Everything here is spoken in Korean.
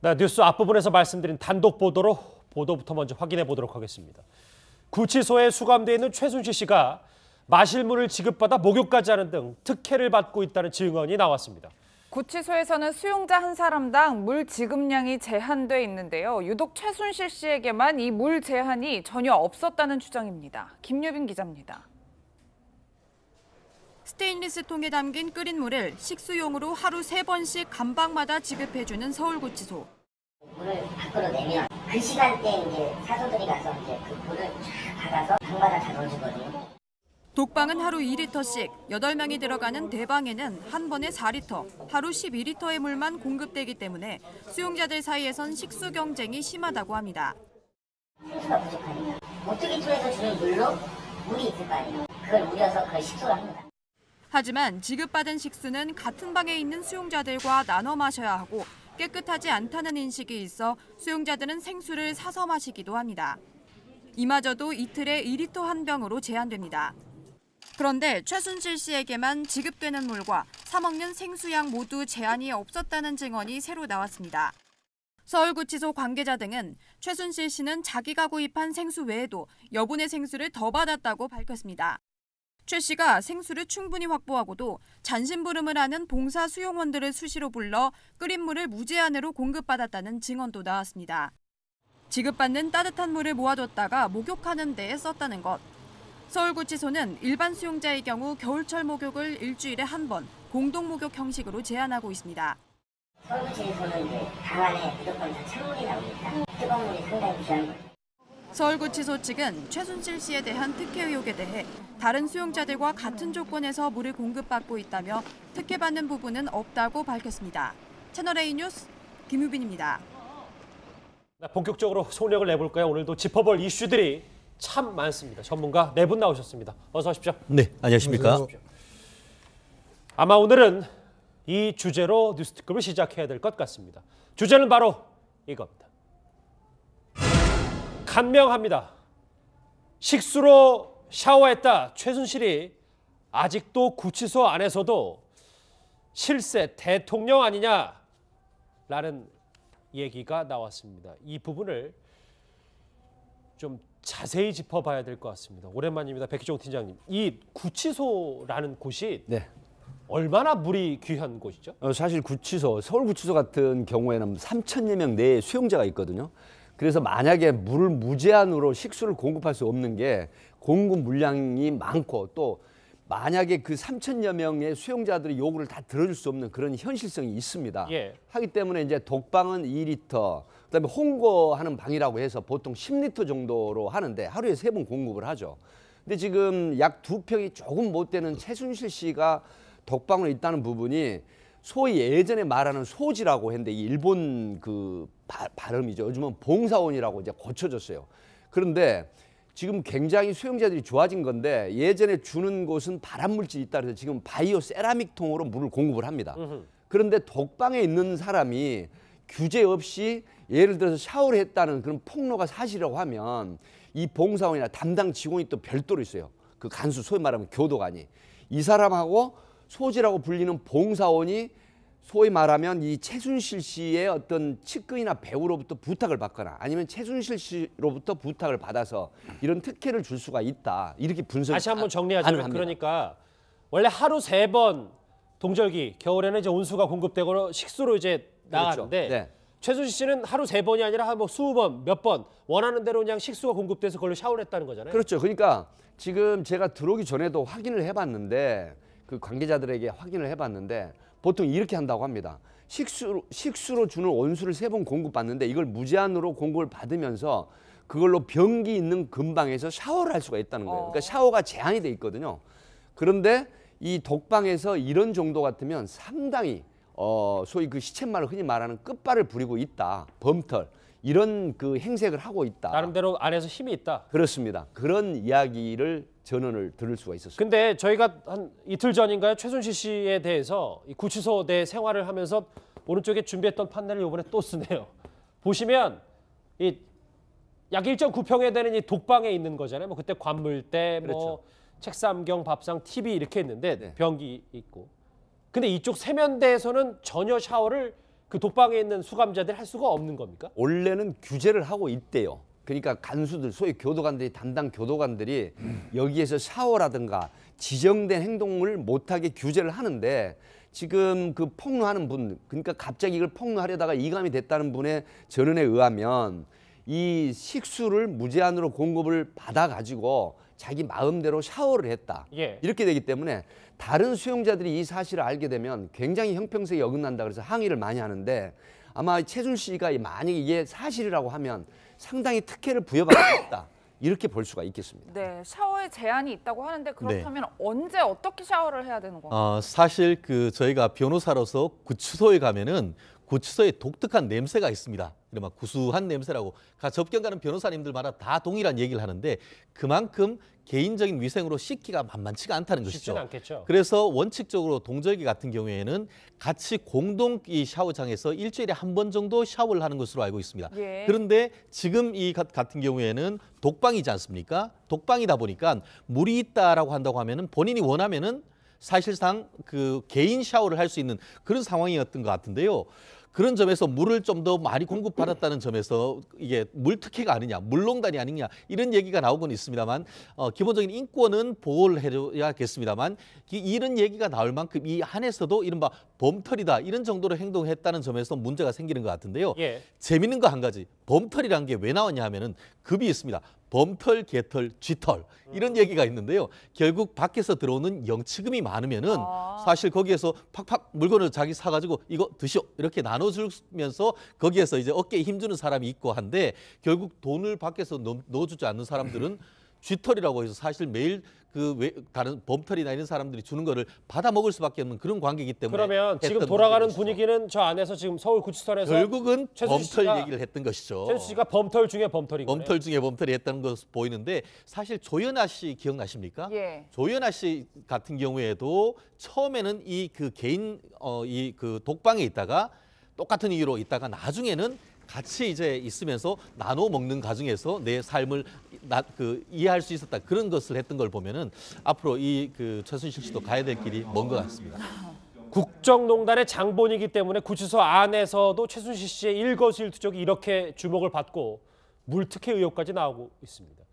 네, 뉴스 앞부분에서 말씀드린 단독 보도로 보도부터 먼저 확인해 보도록 하겠습니다. 구치소에 수감되어 있는 최순실 씨가 마실 물을 지급받아 목욕까지 하는 등 특혜를 받고 있다는 증언이 나왔습니다. 구치소에서는 수용자 한 사람당 물 지급량이 제한돼 있는데요. 유독 최순실 씨에게만 이 물 제한이 전혀 없었다는 주장입니다. 김유빈 기자입니다. 스테인리스 통에 담긴 끓인 물을 식수용으로 하루 3번씩 감방마다 지급해주는 서울구치소. 물을 밖으로 내면 그 시간대에 이제 사소들이 가서 이제 그 물을 쫙 받아서 방마다 다 넣어주거든요. 독방은 하루 2리터씩, 8명이 들어가는 대방에는 한 번에 4리터, 하루 12리터의 물만 공급되기 때문에 수용자들 사이에선 식수 경쟁이 심하다고 합니다. 생수가 부족하니까 모트기초에서 주는 물로 물이 있을 거 아니에요. 그걸 우려서 그걸 식수로 합니다. 하지만 지급받은 식수는 같은 방에 있는 수용자들과 나눠 마셔야 하고 깨끗하지 않다는 인식이 있어 수용자들은 생수를 사서 마시기도 합니다. 이마저도 이틀에 2리터 한 병으로 제한됩니다. 그런데 최순실 씨에게만 지급되는 물과 사 먹는 생수양 모두 제한이 없었다는 증언이 새로 나왔습니다. 서울구치소 관계자 등은 최순실 씨는 자기가 구입한 생수 외에도 여분의 생수를 더 받았다고 밝혔습니다. 최 씨가 생수를 충분히 확보하고도 잔심부름을 하는 봉사 수용원들을 수시로 불러 끓인 물을 무제한으로 공급받았다는 증언도 나왔습니다. 지급받는 따뜻한 물을 모아뒀다가 목욕하는 데에 썼다는 것. 서울구치소는 일반 수용자의 경우 겨울철 목욕을 일주일에 한 번 공동 목욕 형식으로 제한하고 있습니다. 서울구치소는 이제 방 안에 무조건 다 찬물이 나오니까 뜨거운 물이 상당히 귀한 거죠. 서울구치소 측은 최순실 씨에 대한 특혜 의혹에 대해 다른 수용자들과 같은 조건에서 물을 공급받고 있다며 특혜받는 부분은 없다고 밝혔습니다. 채널A 뉴스 김유빈입니다. 본격적으로 속력을 내볼까요? 오늘도 짚어볼 이슈들이 참 많습니다. 전문가 4분 나오셨습니다. 어서 오십시오. 네, 안녕하십니까. 아마 오늘은 이 주제로 뉴스 특급을 시작해야 될 것 같습니다. 주제는 바로 이겁니다. 간명합니다. 식수로 샤워했다. 최순실이 아직도 구치소 안에서도 실세 대통령 아니냐라는 얘기가 나왔습니다. 이 부분을 좀 자세히 짚어봐야 될 것 같습니다. 오랜만입니다. 백희종 팀장님. 이 구치소라는 곳이 네. 얼마나 물이 귀한 곳이죠? 사실 구치소, 서울구치소 같은 경우에는 3,000여 명 내에 수용자가 있거든요. 그래서 만약에 물을 무제한으로 식수를 공급할 수 없는 게 공급 물량이 많고 또 만약에 그 3,000여 명의 수용자들의 요구를 다 들어줄 수 없는 그런 현실성이 있습니다. 예. 하기 때문에 이제 독방은 2리터, 그다음에 홍보하는 방이라고 해서 보통 10리터 정도로 하는데 하루에 3번 공급을 하죠. 근데 지금 약 2평이 조금 못 되는 최순실 씨가 독방으로 있다는 부분이 소위 예전에 말하는 소지라고 했는데 일본 그 발음이죠. 요즘은 봉사원이라고 이제 고쳐졌어요. 그런데 지금 굉장히 수용자들이 좋아진 건데 예전에 주는 곳은 발암물질이 있다 그래서 지금 바이오 세라믹 통으로 물을 공급을 합니다. 그런데 독방에 있는 사람이 규제 없이 예를 들어서 샤워를 했다는 그런 폭로가 사실이라고 하면 이 봉사원이나 담당 직원이 또 별도로 있어요. 그 간수, 소위 말하면 교도관이. 이 사람하고 소지라고 불리는 봉사원이 소위 말하면 이 최순실 씨의 어떤 측근이나 배우로부터 부탁을 받거나 아니면 최순실 씨로부터 부탁을 받아서 이런 특혜를 줄 수가 있다. 이렇게 분석이 다시 한번 정리하자면 그러니까 원래 하루 3번 동절기 겨울에는 이제 온수가 공급되고 식수로 이제 나가는데 그렇죠. 네. 최순실 씨는 하루 3번이 아니라 뭐 20번, 몇 번 원하는 대로 그냥 식수가 공급돼서 그걸로 샤워를 했다는 거잖아요. 그렇죠. 그러니까 지금 제가 들어오기 전에도 확인을 해봤는데 그 관계자들에게 확인을 해봤는데 보통 이렇게 한다고 합니다. 식수로 주는 온수를 3번 공급받는데 이걸 무제한으로 공급을 받으면서 그걸로 변기 있는 근방에서 샤워를 할 수가 있다는 거예요. 그러니까 샤워가 제한이 돼 있거든요. 그런데 이 독방에서 이런 정도 같으면 상당히 소위 그 시쳇말을 흔히 말하는 끝발을 부리고 있다. 범털. 이런 그 행색을 하고 있다. 나름대로 안에서 힘이 있다. 그렇습니다. 그런 이야기를 전언을 들을 수가 있었습니다. 근데 저희가 한 이틀 전인가요? 최순실 씨에 대해서 이 구치소 내 생활을 하면서 오른쪽에 준비했던 판넬을 이번에 또 쓰네요. 보시면 이 약 1.9평에 되는 이 독방에 있는 거잖아요. 뭐 그때 관물대, 뭐 그렇죠. 책상경, 밥상, TV 이렇게 있는데 네. 변기 있고. 근데 이쪽 세면대에서는 전혀 샤워를 그 독방에 있는 수감자들 할 수가 없는 겁니까? 원래는 규제를 하고 있대요. 그러니까 간수들, 소위 교도관들이 담당 교도관들이 여기에서 샤워라든가 지정된 행동을 못하게 규제를 하는데 지금 그 폭로하는 분, 그러니까 갑자기 이걸 폭로하려다가 이감이 됐다는 분의 전언에 의하면 이 식수를 무제한으로 공급을 받아가지고 자기 마음대로 샤워를 했다. 예. 이렇게 되기 때문에 다른 수용자들이 이 사실을 알게 되면 굉장히 형평성이 어긋난다 그래서 항의를 많이 하는데 아마 최순실씨가 만약에 이게 사실이라고 하면 상당히 특혜를 부여받겠다. 이렇게 볼 수가 있겠습니다. 네, 샤워에 제한이 있다고 하는데 그렇다면 언제 어떻게 샤워를 해야 되는 건가요? 사실 저희가 변호사로서 구치소에 가면은 구치소에 독특한 냄새가 있습니다. 이른바 구수한 냄새라고 접견 가는 변호사님들마다 다 동일한 얘기를 하는데 그만큼 개인적인 위생으로 씻기가 만만치가 않다는 것이죠. 쉽지는 않겠죠. 그래서 원칙적으로 동절기 같은 경우에는 같이 공동 이 샤워장에서 일주일에 한 번 정도 샤워를 하는 것으로 알고 있습니다. 예. 그런데 지금 이 같은 경우에는 독방이지 않습니까? 독방이다 보니까 물이 있다라고 한다고 하면은 본인이 원하면은 사실상 그 개인 샤워를 할 수 있는 그런 상황이었던 것 같은데요. 그런 점에서 물을 좀 더 많이 공급받았다는 점에서 이게 물 특혜가 아니냐, 물농단이 아니냐 이런 얘기가 나오곤 있습니다만 기본적인 인권은 보호를 해줘야겠습니다만 이런 얘기가 나올 만큼 이 안에서도 이른바 범털이다 이런 정도로 행동했다는 점에서 문제가 생기는 것 같은데요. 예. 재밌는 거 한 가지, 범털이라는 게 왜 나왔냐 하면은 급이 있습니다. 범털, 개털, 쥐털 이런 얘기가 있는데요. 결국 밖에서 들어오는 영치금이 많으면은 사실 거기에서 팍팍 물건을 자기 사가지고 이거 드시오 이렇게 나눠주면서 거기에서 이제 어깨에 힘주는 사람이 있고 한데 결국 돈을 밖에서 넣어주지 않는 사람들은 쥐털이라고 해서 사실 매일 다른 범털이나 이런 사람들이 주는 거를 받아 먹을 수밖에 없는 그런 관계이기 때문에 그러면 지금 했던 돌아가는 문제인 것이죠. 분위기는 저 안에서 지금 서울구치소에서 결국은 최순실 범털 씨가- 얘기를 했던 것이죠. 최순실 씨가 범털 중에 범털인 거예요. 범털 중에 범털이 했다는 것으로 보이는데 사실 조연아 씨 기억나십니까? 예. 조연아 씨 같은 경우에도 처음에는 이 그 개인 이 그 독방에 있다가 똑같은 이유로 있다가 나중에는 같이 이제 있으면서 나눠 먹는 과정에서 내 삶을 이해할 수 있었다 그런 것을 했던 걸 보면은 앞으로 이 최순실 씨도 가야 될 길이 먼 것 같습니다. 국정농단의 장본이기 때문에 구치소 안에서도 최순실 씨의 일거수일투족이 이렇게 주목을 받고 물특혜 의혹까지 나오고 있습니다.